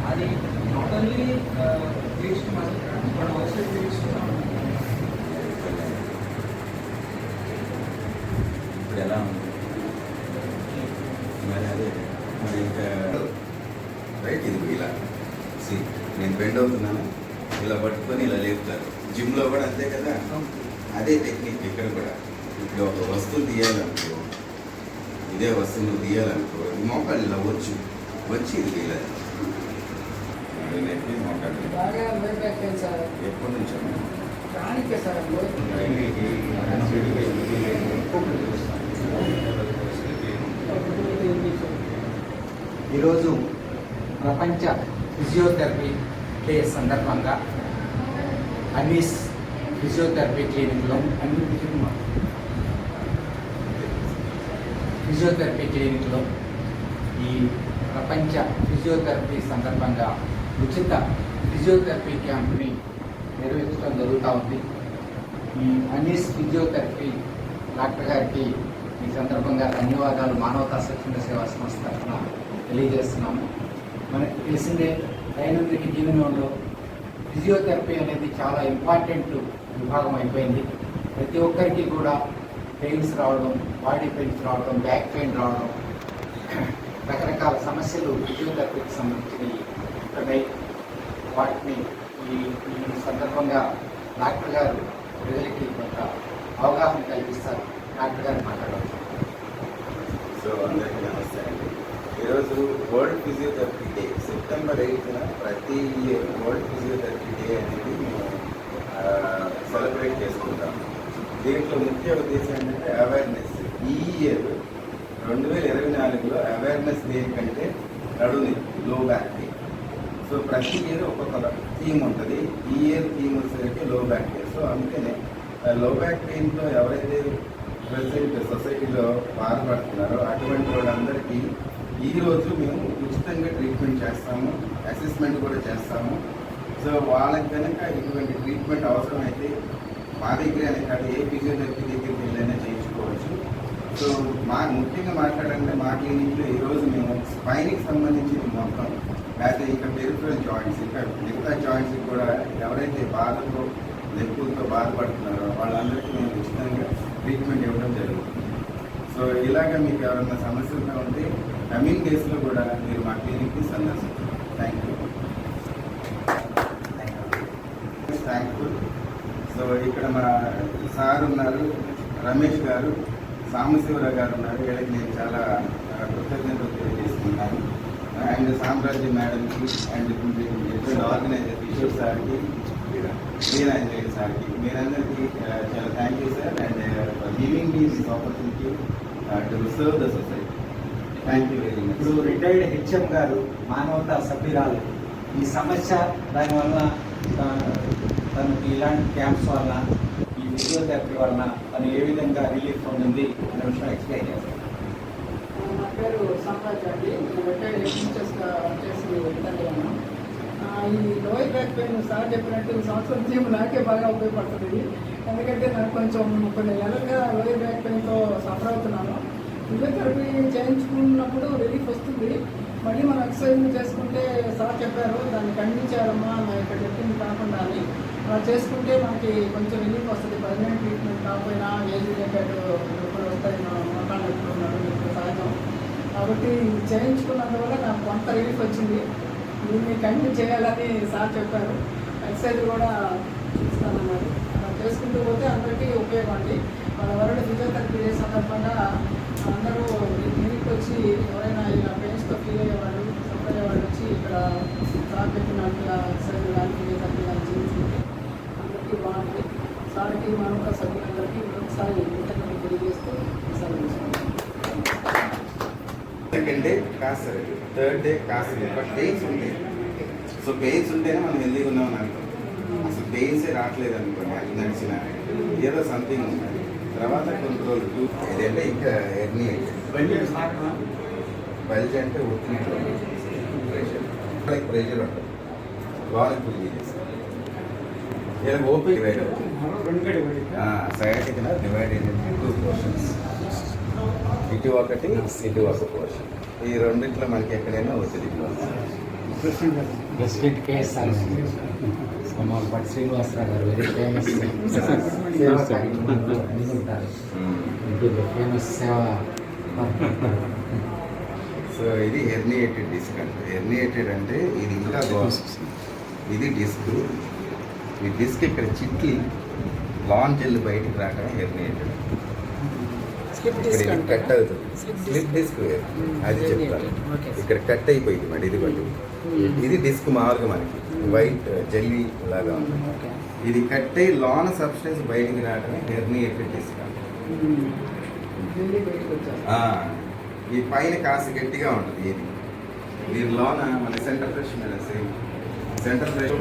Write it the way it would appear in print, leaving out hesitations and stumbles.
అది not only leads to muscle cramps but also leads to ఇప్పుడు ఎలా ఉంది మరి అదే మరి ఇంకా రైట్ ఇది ఇలా నేను బెండ్ అవుతున్నాను ఇలా పట్టుకొని ఇలా లేపుతారు జిమ్లో కూడా అంతే కదా అదే టెక్నిక్ ఇక్కడ కూడా ఇప్పుడు ఒక వస్తువు తీయాలనుకో ఇదే వస్తువును తీయాలనుకో మోకాళ్ళు ఇలా వచ్చి ఇది తీయాలి మోకాళ్ళు ఎప్పటి నుంచో ఈరోజు ప్రపంచ ఫిజియోథెరపీ డే సందర్భంగా అనీస్ ఫిజియోథెరపీ క్లినిక్లో ఈ ప్రపంచ ఫిజియోథెరపీ సందర్భంగా ఉచిత ఫిజియోథెరపీ క్యాంప్ని నిర్వహించడం జరుగుతూ ఉంది. ఈ అనీస్ ఫిజియోథెరపీ డాక్టర్ గారికి ఈ సందర్భంగా ధన్యవాదాలు మానవతా స్వచ్ఛంద సేవా సంస్థ తరఫున తెలియజేస్తున్నాము. మనకి తెలిసిందే దైనందిక జీవనంలో ఫిజియోథెరపీ అనేది చాలా ఇంపార్టెంట్ విభాగం అయిపోయింది. ప్రతి ఒక్కరికి కూడా పెయిన్స్ రావడం, బాడీ పెయిన్స్ రావడం, బ్యాక్ పెయిన్ రావడం, రకరకాల సమస్యలు ఫిజియోథెరపీకి సంబంధించినవి ఉన్నాయి. వాటిని ఈ సందర్భంగా డాక్టర్ గారు ప్రజలకి కొంత అవగాహన కల్పిస్తారు. డాక్టర్ గారు మాట్లాడవచ్చు. సో అందరికీ నమస్తే అండి. ఈరోజు వరల్డ్ ఫిజియోథెరపీ డే సెప్టెంబర్ 8న ప్రతి ఇయర్ వరల్డ్ ఫిజియోథెరపీ డే అనేది మేము సెలబ్రేట్ చేసుకుంటాం. దీంట్లో ముఖ్య ఉద్దేశం ఏంటంటే అవేర్నెస్. ఈ ఇయర్ 2024లో అవేర్నెస్ డే కంటే నడుని లో బ్యాక్ పెయిన్. సో ప్రతి ఇయర్ ఒక్కొక్క థీమ్ ఉంటుంది. ఈ ఇయర్ థీమ్ వచ్చేసరికి లో బ్యాక్ పెయిన్. సో అందుకనే లో బ్యాక్ పెయిన్తో ఎవరైతే ప్రజెంట్ సొసైటీలో బాధపడుతున్నారో అటువంటి వాళ్ళందరికీ ఈరోజు మేము ఉచితంగా ట్రీట్మెంట్ చేస్తాము, అసెస్మెంట్ కూడా చేస్తాము. సో వాళ్ళకి కనుక ఇటువంటి ట్రీట్మెంట్ అవసరమైతే మా దగ్గర కాదు ఏ ఫిజియోథెరపీ దగ్గరికి వెళ్ళైనా చేయించుకోవచ్చు. సో ముఖ్యంగా మాట్లాడాలంటే మా క్లినిక్లో ఈరోజు మేము స్పైన్కి సంబంధించిన మొత్తం లేకపోతే ఇంకా పెరిఫరల్ జాయింట్స్ ఇంకా మిగతా జాయింట్స్కి కూడా ఎవరైతే బాధతో నొప్పులతో బాధపడుతున్నారో వాళ్ళందరికీ మేము ఉచితంగా ట్రీట్మెంట్ ఇవ్వడం జరుగుతుంది. సో ఇలాగ మీకు ఎవరైనా సమస్యలుగా ఉంటే కమింగ్ డేస్లో కూడా మీరు మా క్లినిక్ని సందర్శించండి. థ్యాంక్ఫుల్. సో ఇక్కడ మా సార్ ఉన్నారు, రమేష్ గారు, సాంబశివరావు గారు ఉన్నారు. వీళ్ళకి నేను చాలా కృతజ్ఞతలు తెలియజేసుకుంటాను. అండ్ సామ్రాజ్య మేడంకి అండ్ ఆర్గనైజర్ కిషోర్ సార్కి, వీరాంజలి సార్కి, మీరందరికీ చాలా thank you sir. And giving me this opportunity to serve the society. Thank you very much. ఇప్పుడు రిటైర్డ్ హెచ్ఎం గారు మానవతా సభ్యురాలు. ఈ సమస్య దానివల్ల తనకి ఇలాంటి క్యాంప్స్ వల్ల ఈ ఫిజియోథెరపీ వలన తను ఏ విధంగా రిలీఫ్ పొందింది అనే విషయం ఎక్స్ప్లెయిన్ చేస్తాను. నా పేరు సామ్రాజ్ అండి. రిటైర్డ్ టీచర్స్గా చేసి వెళ్తాను. ఈ లోయర్ బ్యాక్ పెయిన్ సార్ చెప్పినట్టు సంవత్సరం థీమ్ నాకే బాగా ఉపయోగపడుతుంది. ఎందుకంటే నాకు కొంచెం కొన్ని నెలలుగా లోయర్ బ్యాక్ పెయిన్తో సఫర్ అవుతున్నాను. ఫిజియోథెరపీ చేయించుకున్నప్పుడు రిలీఫ్ వస్తుంది. మళ్ళీ మనం ఎక్సర్సైజ్ చేసుకుంటే సార్ చెప్పారు దాన్ని కంటిన్యూ చేయాలమ్మా ఇక్కడ చెప్పింది కాకుండా అని. అలా చేసుకుంటే మనకి కొంచెం రిలీఫ్ వస్తుంది. పర్మనెంట్ ట్రీట్మెంట్ కాకపోయినా ఏజ్ రిలేటెడ్ నొప్పులు వస్తాయి, మోకాళ్ళ నొప్పులు నడుము సహజం. కాబట్టి చేయించుకున్నందువల్ల నాకు కొంత రిలీఫ్ వచ్చింది. దీన్ని కంటిన్యూ చేయాలని సార్ చెప్పారు. ఎక్సర్సైజ్ కూడా ఇస్తానన్నారు. అలా చేసుకుంటూ పోతే అందరికీ ఉపయోగం అండి. మన వరల్డ్ ఫిజియోథెరపీ డే సందర్భంగా అందరూ క్లినిక్ వచ్చి ఎవరైనా ఇలా పెయిన్స్తో ఫీల్ అయ్యేవాళ్ళు, సఫర్ అయ్యేవాళ్ళు వచ్చి ఇక్కడ సార్ పెట్టినట్టుగా ఎక్సర్సైజ్ కానీ ఫిజియోథెరపీ కానీ చేయించుకుంటే అందరికీ బాగుంటుంది. సార్కి మనక సభ్యులందరికీ ఒకసారి కృతజ్ఞతలు తెలియజేస్తూ సెలవు తీసుకుంటాం. సెకండ్ డే కాస్త, థర్డ్ డే కాస్త పెయిన్స్ ఉంటాయి. సో పెయిన్స్ ఉంటేనే మనం హెల్దీగా ఉన్నామని అనుకో. అసలు పెయిన్సే రావట్లేదు అనుకోండి, అది నడిచిన ఏదో సంథింగ్ ఉంటుంది. తర్వాత కొన్ని రోజులు ఏదంటే ఇంకా ఎర్నీ బల్జ్ అంటే ఒత్తిడి ప్రెషర్ ఉంటుంది, లోనకి పుల్ చేసేస్తాం. ఇలా open divide sciatic nerve divided into 2 portions. ఇటు ఒకటి ఇటు ఒక పోర్షన్. ఈ రెండిట్లో మనకి ఎక్కడైనా వచ్చింది. ప్రెసిడెంట్ కేఎస్ఆర్ స్కమాల్పట్ శ్రీనివాసరావు గారు వెరీ ఫేమస్ ఫేమస్ సేవ. సో ఇది హెర్నియేటెడ్ డిస్క్ అంటే హెర్నియేటెడ్ అంటే ఇది ఇంకా ఇది డిస్క్. ఈ డిస్క్ ఇక్కడ చిట్లి లాంచ్ వెళ్ళి బయటికి రావటం హెర్నియేటెడ్. ఇక్కడ ఇది కట్ అవుతుంది. స్లిప్ డిస్క్ వేరు, అది చెప్తాను. ఇక్కడ కట్ అయిపోయింది మరి ఇది బట్టి. ఇది డిస్క్ మామూలుగా మనకి వైట్ జెల్లీ లాగా ఉంది. ఇది కట్ అయ్యి లోన సబ్స్టెన్స్ బయటికి రావటమే హెర్నియేటెడ్ డిస్క్. ఢిల్లీ బయటకు వచ్చారు. ఈ పైన కాస్త గట్టిగా ఉంటుంది. ఇది దీని లోన మన సెంటర్ ఫ్రెష్ మీద సేమ్ సెంటర్ ఫ్రెష్